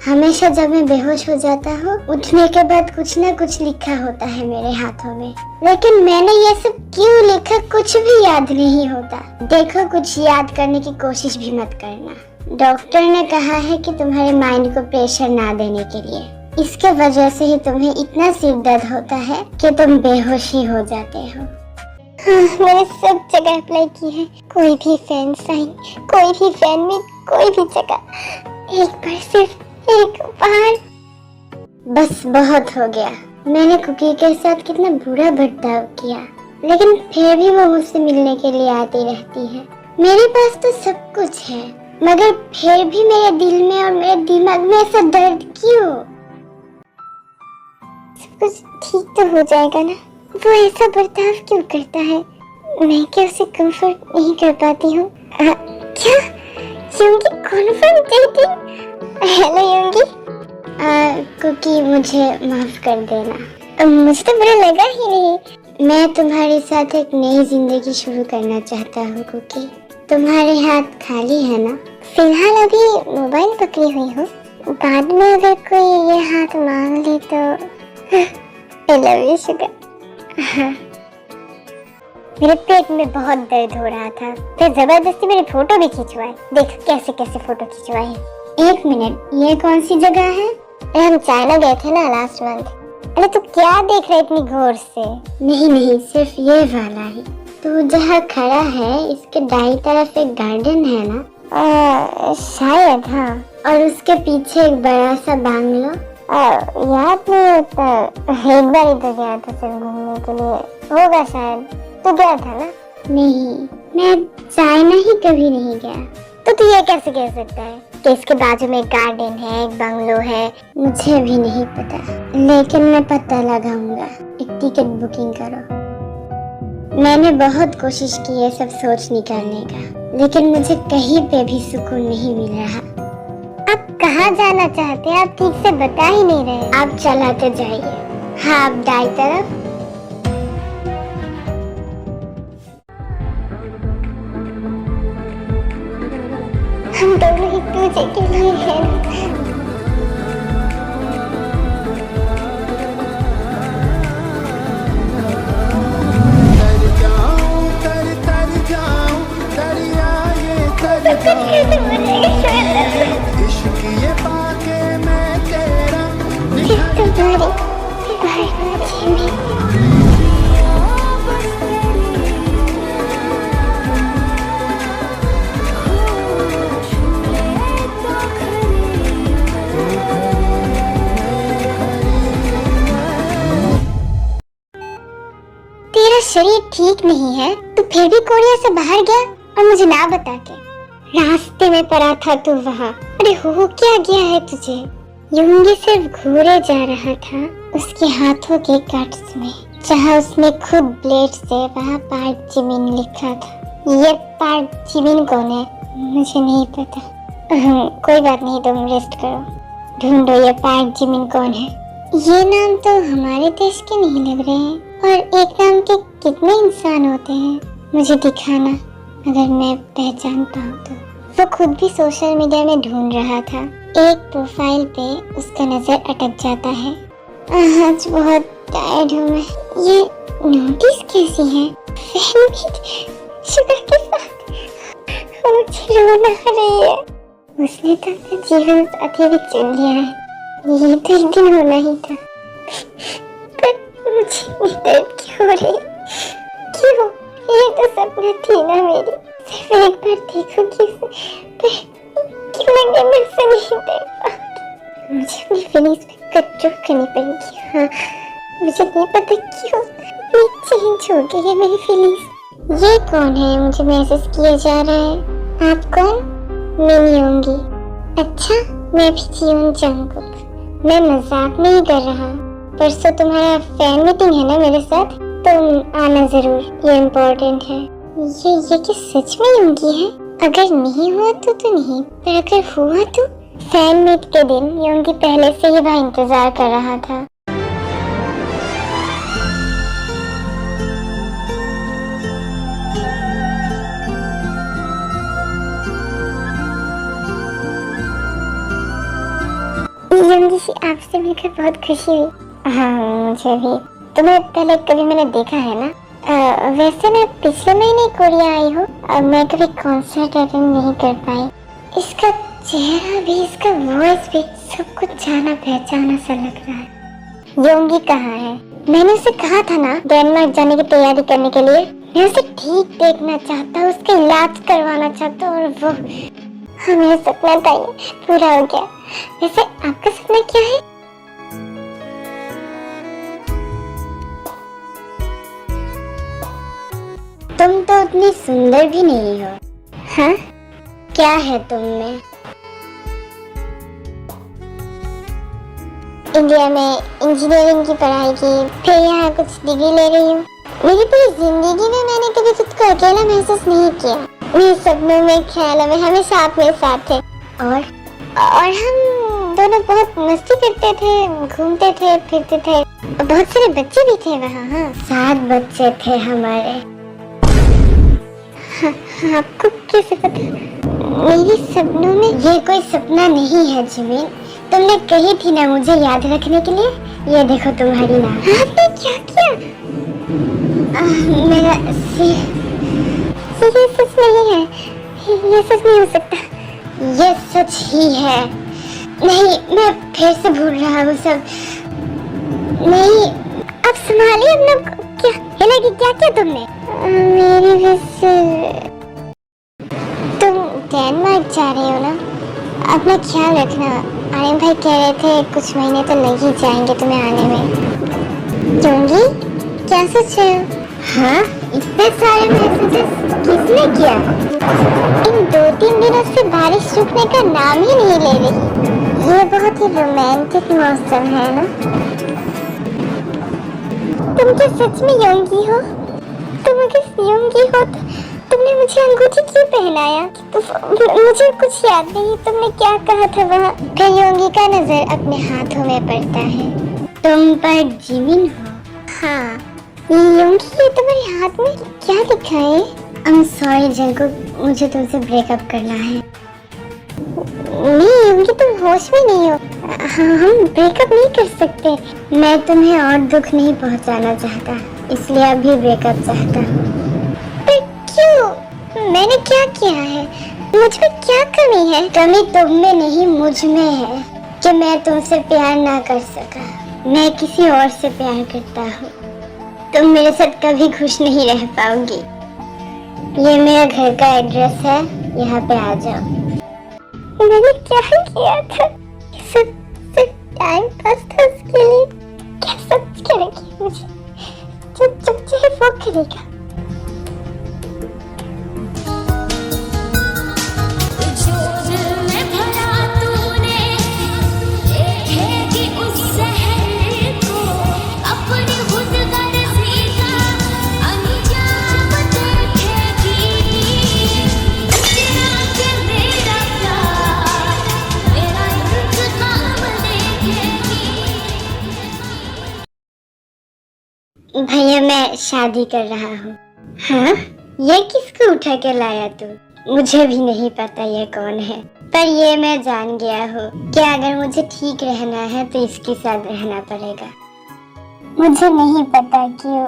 Speaker 1: हमेशा जब मैं बेहोश हो जाता हूँ, उठने के बाद कुछ न कुछ लिखा होता है मेरे हाथों में। लेकिन मैंने ये सब क्यों लिखा कुछ भी याद नहीं होता। देखो, कुछ याद करने की कोशिश भी मत करना। डॉक्टर ने कहा है कि तुम्हारे माइंड को प्रेशर ना देने के लिए। इसके वजह से ही तुम्हें इतना सिर दर्द होता है कि तुम बेहोश ही हो जाते हो। हाँ, मैंने सब जगह अप्लाई की है। कोई भी फैन साइन, कोई भी फैन में, कोई भी जगह। एक बार, सिर्फ एक बार। बस बहुत हो गया। मैंने कुकी के साथ कितना बुरा बर्ताव किया, लेकिन फिर भी वो मुझसे मिलने के लिए आती रहती है। मेरे पास तो सब कुछ है, मगर फिर भी मेरे दिल में और मेरे दिमाग में ऐसा दर्द क्यों? सब कुछ ठीक तो हो जाएगा ना? वो ऐसा बर्ताव क्यों करता है? मैं क्या उसे कंफर्ट नहीं कर पाती हूँ? क्या योंगी कॉन्फर्म डेटिंग? हेलो योंगी। कुकी मुझे माफ कर देना, मुझे तो बुरा लगा ही नहीं। मैं तुम्हारे साथ एक नई जिंदगी शुरू करना चाहता हूँ कुकी। तुम्हारे हाथ खाली है ना? फिलहाल अभी मोबाइल पकड़ी हुई हूँ, बाद में अगर कोई ये हाथ मांग ले तो I love you शुगर। मेरे पेट में बहुत दर्द हो रहा था, फिर जबरदस्ती मेरी फोटो भी खिंचवाई। देख कैसे कैसे फोटो खिंचवाई। एक मिनट, ये कौन सी जगह है? अरे हम चाइना गए थे ना लास्ट मंथ। अरे तू क्या देख रहा है इतनी गौर से? नहीं, सिर्फ ये वाला ही। तू जहाँ खड़ा है इसके दाईं तरफ एक गार्डन है ना? शायद हाँ। और उसके पीछे एक बड़ा सा बांग्लो। याद नहीं होता, एक बार ही तो गया था सिर्फ घूमने के लिए, होगा शायद। तू गया था ना? नहीं, मैं चाइना ही कभी नहीं गया। तो तू ये कैसे कह सकता है कि इसके बाजू में एक गार्डन है, एक बंगलो है? मुझे भी नहीं पता, लेकिन मैं पता लगाऊंगा। एक टिकट बुकिंग करो। मैंने बहुत कोशिश की है सब सोच निकालने का, लेकिन मुझे कहीं पे भी सुकून नहीं मिल रहा। आप कहाँ जाना चाहते हैं? आप ठीक से बता ही नहीं रहे। आप चलाते जाइए। हाँ, आप दाईं तरफ। हम दोनों ही दूसरे के लिए हैं। तेरा शरीर ठीक नहीं है, तू फिर भी कोरिया से बाहर गया और मुझे ना बता के। रास्ते में पड़ा था तू वहाँ। अरे हो क्या गया है तुझे? योंगी सिर्फ घूरे जा रहा था उसके हाथों के कट्स में, जहाँ उसने खुद ब्लेड से वहाँ पार्क जिमिन लिखा था। ये पार्क जिमिन कौन है? मुझे नहीं पता। कोई बात नहीं, तुम रेस्ट करो। ढूंढो ये पार्क जिमिन कौन है। ये नाम तो हमारे देश के नहीं लग रहे हैं, और एक नाम के कितने इंसान होते हैं? मुझे दिखाना, अगर मैं पहचान पाऊँ तो। वो खुद भी सोशल मीडिया में ढूंढ रहा था। एक प्रोफाइल पे उसका नजर अटक जाता है। आज बहुत टायर्ड हूँ मैं। ये नोटिस कैसी है? शुगर के साथ मुझे रोना आ रही है। उसने तो अपना जीवन साथी भी चुन लिया है। ये तो एक दिन होना ही था, पर मुझे दर्द क्यों हो रही? क्यों? ये तो सपना थी ना मेरी। सिर्फ एक बार देखूंगी उसे, पर क्यों मैं मुझसे नहीं देख पाऊंगी। मुझे अपनी फीलिंग्स पे कंट्रोल करनी पड़ेगी। हाँ, मुझे नहीं पता क्यों ये चेंज हो गई है मेरी फीलिंग्स। ये कौन है? मुझे मैसेज किया जा रहा है। आप कौन? मैं योंगी। अच्छा, मैं भी जीवन जंगकुक। मैं मजाक नहीं कर रहा। परसों तुम्हारा फैन मीटिंग है ना मेरे साथ, तुम आना जरूर, ये इम्पोर्टेंट है। ये क्या सच में योंगी है? अगर नहीं हुआ तो नहीं, पर अगर हुआ तो? फैन मीट के दिन योंगी पहले से ही वहाँ इंतजार कर रहा था। योंगी से आपसे मिलकर बहुत खुशी हुई। हाँ, मुझे भी। तुम्हें पहले कभी मैंने देखा है ना? वैसे मैं पिछले महीने कोरिया आई हूँ और मैं कभी कॉन्सर्ट अटेंड नहीं कर पाई। इसका चेहरा भी, इसका वॉइस भी, सब कुछ जाना पहचाना सा लग रहा है। योंगी कहाँ है? मैंने उसे कहा था ना डेनमार्क जाने की तैयारी करने के लिए। मैं उसे ठीक देखना चाहता, उसका इलाज करवाना चाहता, और वो मेरा सपना था ये पूरा हो गया। वैसे आपका सपना क्या है? तुम तो उतनी सुंदर भी नहीं हो। हाँ? क्या है तुम में? इंडिया में इंजीनियरिंग की पढ़ाई की, फिर यहाँ कुछ डिग्री ले रही हूँ, मेरी पूरी जिंदगी में मैंने कभी खुद को अकेला महसूस नहीं किया। मेरे सपनों में, ख्यालों में हमेशा आप मेरे साथ थे। और हम दोनों बहुत मस्ती करते थे, घूमते थे, फिरते थे। बहुत सारे बच्चे भी थे वहाँ। हाँ, 7 बच्चे थे हमारे। हाँ, आपको कैसे पता? मेरे सपनों में ये कोई सपना नहीं है जिमिन। तुमने कही थी ना मुझे याद रखने के लिए। ये देखो तुम्हारी नाम। आपने क्या किया? मेरा ये सच नहीं है। ये सच नहीं हो सकता। ये सच ही है। नहीं, मैं फिर से भूल रहा हूँ सब। नहीं, अब संभालिए अपना। क्या हिलेगी? क्या किया तुमने? मेरी बस। तुम डेनमार्क जा रहे हो ना? अपना ख्याल रखना। आर्यन भाई कह रहे थे कुछ महीने तो लग ही जाएंगे तुम्हें आने में। क्योंकि क्या सच है? हाँ, इतने सारे मैसेजेस किसने किया? इन 2-3 दिनों से बारिश रुकने का नाम ही नहीं ले रही। ये बहुत ही रोमांटिक मौसम है ना? तुम क्या सच में योंगी हो? तुम अगर योंगी हो तो तुमने मुझे अंगूठी क्यों पहनाया? मुझे कुछ याद नहीं तुमने क्या कहा था वहाँ। फिर योंगी का नजर अपने हाथों में पड़ता है। तुम पर जिमिन हो? हाँ, योंगी ये तुम्हारे हाथ में क्या लिखा है? I'm sorry जंकुक, मुझे तुमसे ब्रेकअप करना है। नहीं योंगी, तुम होश में नहीं हो। हम ब्रेकअप नहीं कर सकते। मैं तुम्हें और दुख नहीं पहुंचाना चाहता, इसलिए अभी ब्रेकअप चाहता हूँ। पर क्यों? मैंने क्या किया है? मुझ में क्या कमी है? कमी तुम में नहीं, मुझ में है कि मैं तुमसे प्यार ना कर सका। मैं किसी और से प्यार करता हूँ। तुम मेरे साथ कभी खुश नहीं रह पाओगी। ये मेरा घर का एड्रेस है, यहाँ पे आ जाओ। मैंने क्या किया था? सिर्फ टाइम पास था उसके लिए। क्या सच करेगी मुझे? जब चाहे वो करेगा।
Speaker 3: जो दिल में भरा तूने देखेगी उस शहर को अपनी खुद गर्जी का अंजाम देखेगी। तेरा के मेरा प्यार मेरा इंतकाम देखेगी।
Speaker 1: भैया मैं शादी कर रहा हूँ। हाँ? ये किसको उठा के लाया तू? मुझे भी नहीं पता ये कौन है, पर ये मैं जान गया हूँ कि अगर मुझे ठीक रहना है तो इसके साथ रहना पड़ेगा। मुझे नहीं पता क्यों,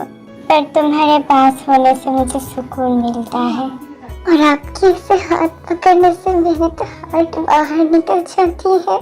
Speaker 1: पर तुम्हारे पास होने से मुझे सुकून मिलता है। और आपके से हाथ पकड़ने से मेरी तो हार्ट बाहर निकल जाती है।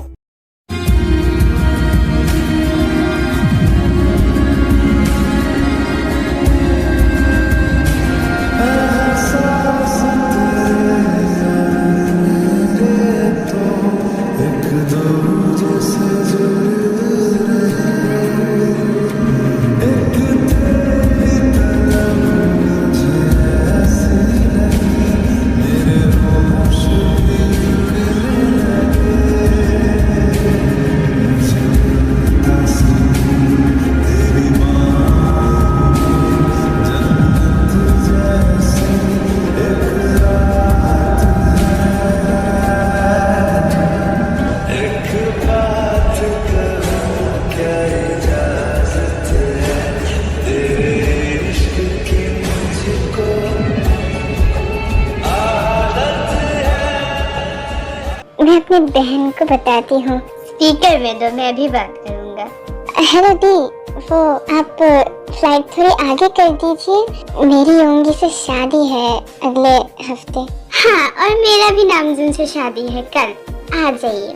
Speaker 1: मैं अपनी बहन को बताती हूँ। स्पीकर में दो, मैं भी बात करूँगा। हेलो दी, वो आप फ्लाइट थोड़ी आगे कर दीजिए। मेरी योंगी से शादी है अगले हफ्ते। हाँ, और मेरा भी नामजुन से शादी है कल। आ जाइए।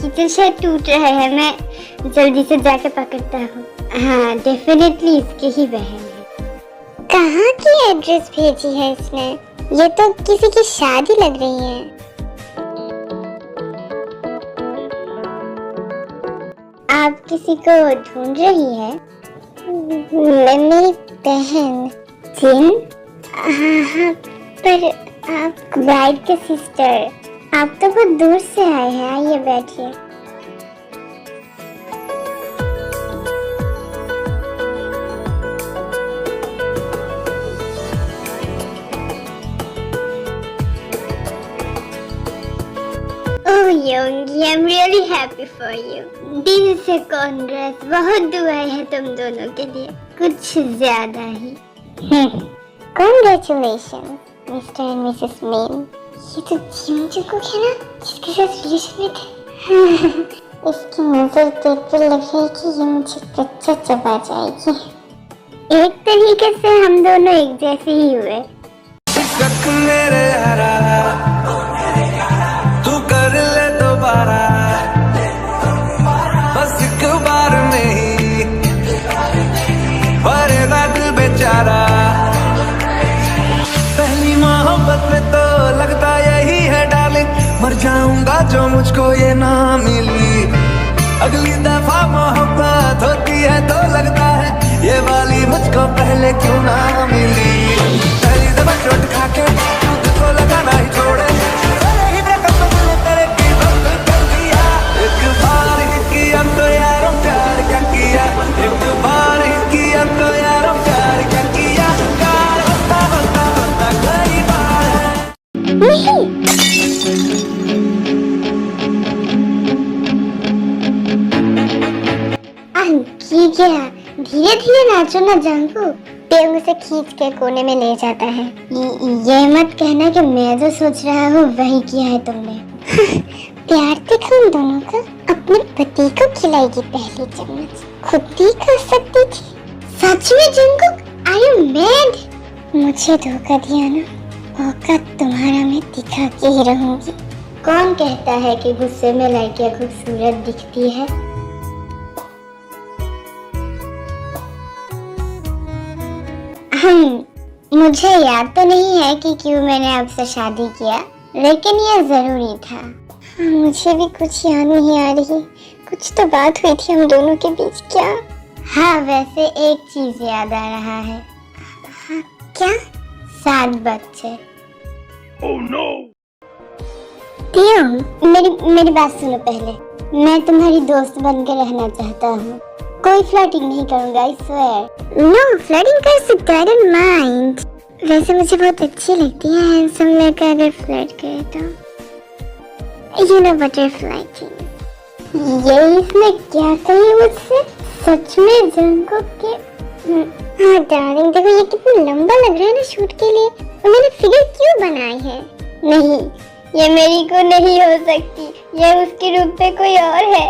Speaker 1: किचन शायद टूट रहा है, मैं जल्दी से जाके पकड़ता हूँ। हाँ, डेफिनेटली इसकी ही बहन है। कहाँ की एड्रेस भेजी है इसने? ये तो किसी की शादी लग रही है। आप किसी को ढूंढ रही है? मेरी बहन जिन? हाँ, पर आप ब्राइड के सिस्टर, आप तो बहुत दूर से आए हैं। आइए बैठिए। होंगी। I am really happy for you. दिल से कांग्रेस, बहुत दुआएं हैं तुम दोनों के लिए, कुछ ज्यादा ही। कांग्रेचुलेशन मिस्टर एंड मिसेस मेन। ये तो जिंगजुक है ना, जिसके साथ रिलेशन में थे। इसकी नजर देख कर लगे कि ये मुझे कच्चा चबा जाएगी। एक तरीके से हम दोनों एक जैसे ही हुए।
Speaker 2: शक मेरे यारा, तू कर ले दोबारा, बस एक बार नहीं, परेगा दिल बेचारा। पहली मोहब्बत में तो लगता यही है डार्लिंग, मर जाऊंगा जो मुझको ये ना मिली। अगली दफा मोहब्बत होती है तो लगता है ये वाली मुझको पहले क्यों ना मिली। पहली दफा चोट खा के खुद को लगाना ही छोड़े, पहले ही ब्रेकअप में मैंने तेरे की बात कर दिया। एक बार ही किया तो यारो प्यार क्या किया, एक बार ही किया तो यारो प्यार क्या किया। प्यार होता होता होता कई बार है।
Speaker 1: नहीं, क्या धीरे धीरे नाचो ना जंगू। पेड़ उसे खींच के कोने में ले जाता है। ये मत कहना कि मैं जो सोच रहा हूँ वही किया है तुमने। प्यार दिखा उन दोनों का। अपने पति को खिलाएगी पहली चम्मच, खुद ही खा सकती थी। सच में जंगू, आर यू मैड? मुझे धोखा दिया ना, औकात तुम्हारा मैं दिखा के ही रहूंगी। कौन कहता है कि गुस्से में लड़कियां खूबसूरत दिखती है? मुझे याद तो नहीं है कि क्यों मैंने आपसे शादी किया, लेकिन ये जरूरी था। मुझे भी कुछ याद नहीं आ रही। कुछ तो बात हुई थी हम दोनों के बीच। क्या? हाँ, वैसे एक चीज याद आ रहा है। हाँ, क्या? 7 बच्चे।
Speaker 2: Oh no!
Speaker 1: मेरी बात सुनो पहले। मैं तुम्हारी दोस्त बनकर रहना चाहता हूँ। कोई फ्लर्टिंग नहीं करूंगा, I swear। नो, फ्लर्टिंग कर सकते हो, I don't mind। वैसे मुझे बहुत अच्छी लगती है हैंडसम लड़का अगर फ्लर्ट करे तो। You know butterfly thing। ये इसने क्या कही मुझसे? सच में जंगकुक के? हाँ डार्लिंग, देखो ये कितना लंबा लग रहा है ना शूट के लिए। और मैंने फिगर क्यों बनाई है? नहीं, ये मेरी को नहीं हो सकती। ये उसके रूप पे कोई और है।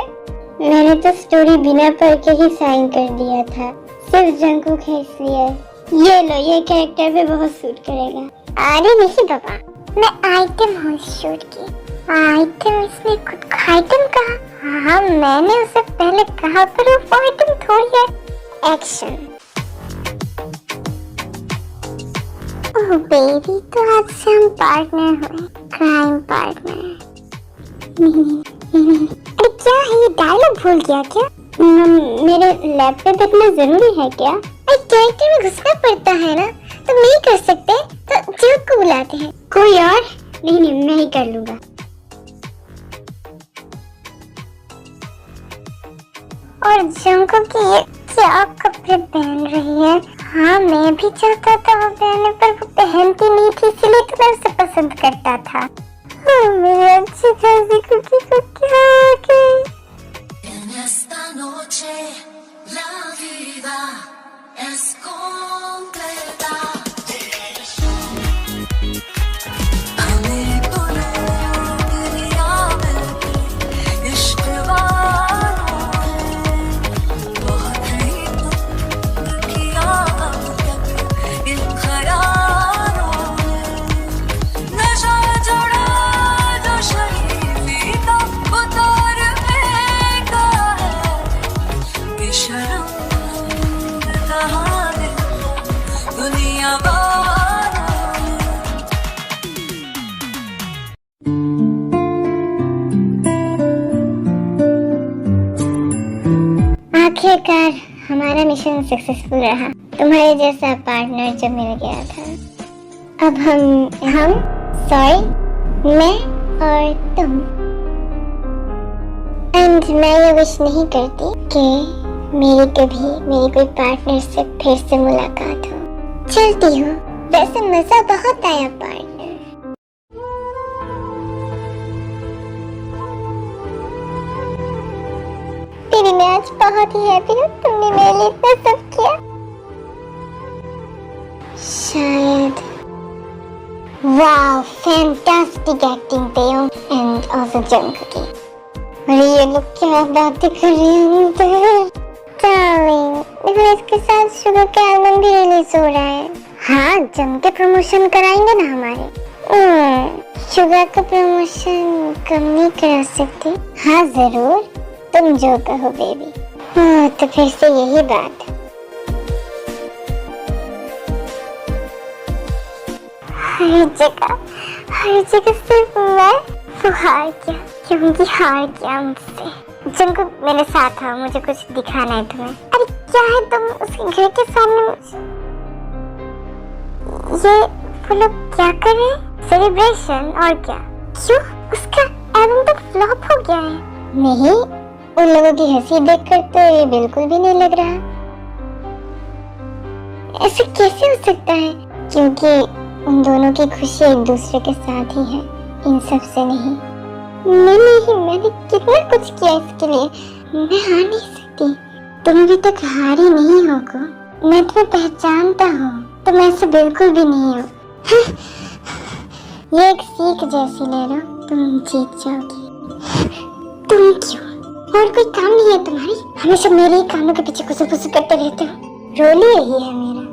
Speaker 1: मैंने तो स्टोरी बिना पढ़ के ही साइन कर दिया था, सिर्फ जंगकुक है इसलिए। ये लो, ये कैरेक्टर पे बहुत सूट करेगा। अरे नहीं बाबा, मैं आइटम हूँ इस शूट की। आइटम? इसने खुद को आइटम कहा? हाँ, मैंने उसे पहले कहा, पर वो आइटम थोड़ी है। एक्शन। ओह बेबी, तो आज से हम पार्टनर हुए, क्राइम पार्टनर। अरे क्या है ये, डायलॉग भूल गया क्या? मेरे लैब पे बैठना जरूरी है क्या? अरे कैरेक्टर में घुसना पड़ता है ना, तो नहीं कर सकते तो जोक को बुलाते हैं। कोई और? नहीं, मैं ही कर लूंगा। और जंगकुक की ये क्या कपड़े पहन रही है? हाँ, मैं भी चाहता था वो पहने, पर वो पहनती नहीं थी, इसलिए तो मैं उसे पसंद करता था। मेरी अच्छी खासी कुकी को क्या के?
Speaker 3: En esta noche la vida es completa. हमें तो लौट लिया मिलके इश्क वालों ने, बहुत ही तुम किया अब तक इन ख्यालों ने। नशा चढ़ा जो शरीफी का उतार फेंका है, बेशर्म कहाँ दिल दुनिया वालों ने।
Speaker 1: आखिरकार हमारा मिशन सक्सेसफुल रहा। तुम्हारे जैसा पार्टनर जब मिल गया था। अब हम सॉरी, मैं और तुम। एंड मैं ये विश नहीं करती कि मेरी कोई पार्टनर से फिर से मुलाकात हो। चलती हूँ, वैसे मजा बहुत आया पार्टनर। तेरी मैं आज बहुत ही हैप्पी हूँ, तुमने मेरे लिए इतना सब किया। शायद वाह, फैंटास्टिक एक्टिंग तेयो एंड आल्सो जंगकी। अरे ये लोग क्या बातें कर रहे हैं डार्लिंग, देखो इसके साथ शुगर का एल्बम भी रिलीज हो रहा है। हाँ, जम के प्रमोशन कराएंगे ना हमारे। शुगर का प्रमोशन कम नहीं करा सकते? हाँ जरूर, तुम जो कहो बेबी। तो फिर से यही बात। हर जगह सिर्फ मैं तो हार गया, क्योंकि हार गया मुझसे। जंगकुक मेरे साथ आओ, मुझे कुछ दिखाना है तुम्हें। अरे क्या है, तुम उसके घर के सामने ये वो लोग क्या कर रहे हैं? सेलिब्रेशन और क्या? क्यों? उसका एल्बम तो फ्लॉप हो गया है। नहीं, उन लोगों की हंसी देखकर तो ये बिल्कुल भी नहीं लग रहा। ऐसे कैसे हो सकता है? क्योंकि उन दोनों की खुशी एक दूसरे के साथ ही है, इन सब से नहीं। नहीं, मैंने कितना कुछ किया इसके लिए, मैं हार नहीं सकती। तुम अभी तक हारी नहीं होगा, मैं तुम्हें पहचानता हूँ, तुम ऐसे बिल्कुल भी नहीं हो। ये एक सीख जैसी ले लो, तुम जीत जाओगी। तुम क्यों? और कोई काम नहीं है तुम्हारी? हमेशा मेरे ही कानों के पीछे कुसुम करते रहते हो। रोल यही है मेरा।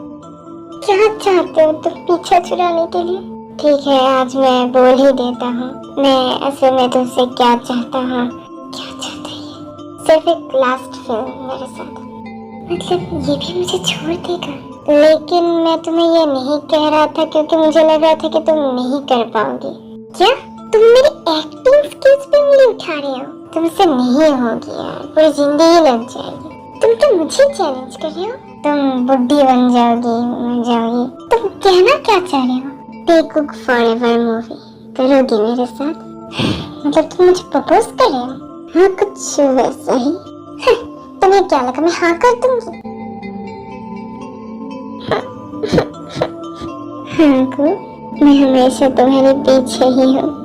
Speaker 1: क्या चाहते हो तुम पीछा छुड़ाने के लिए? ठीक है, आज मैं बोल ही देता हूँ, मैं असल में तुमसे क्या चाहता हूँ। क्या चाहता है? सिर्फ एक लास्ट फिल्म मेरे साथ। मतलब ये भी मुझे छोड़ देगा? लेकिन मैं तुम्हें ये नहीं कह रहा था क्योंकि मुझे लग रहा था कि तुम नहीं कर पाओगी। क्या तुम मेरी एक्टिंग स्किल्स पे उंगली उठा रहे हो? तुमसे नहीं होगी यार, पूरी जिंदगी लग जाएगी। तुम तो मुझे चैलेंज कर रहे हो, तुम बुढ़ी बन जाओगी, मर जाओगी। तुम कहना क्या चाह रहे हो? टेकुक फॉरएवर मूवी करोगी मेरे साथ? मतलब तुम मुझे प्रपोज कर रहे हो? हाँ, कुछ वैसा ही। तुम्हें क्या लगा मैं हाँ कर दूंगी? हाँ को, मैं हमेशा तुम्हारे पीछे ही हूँ।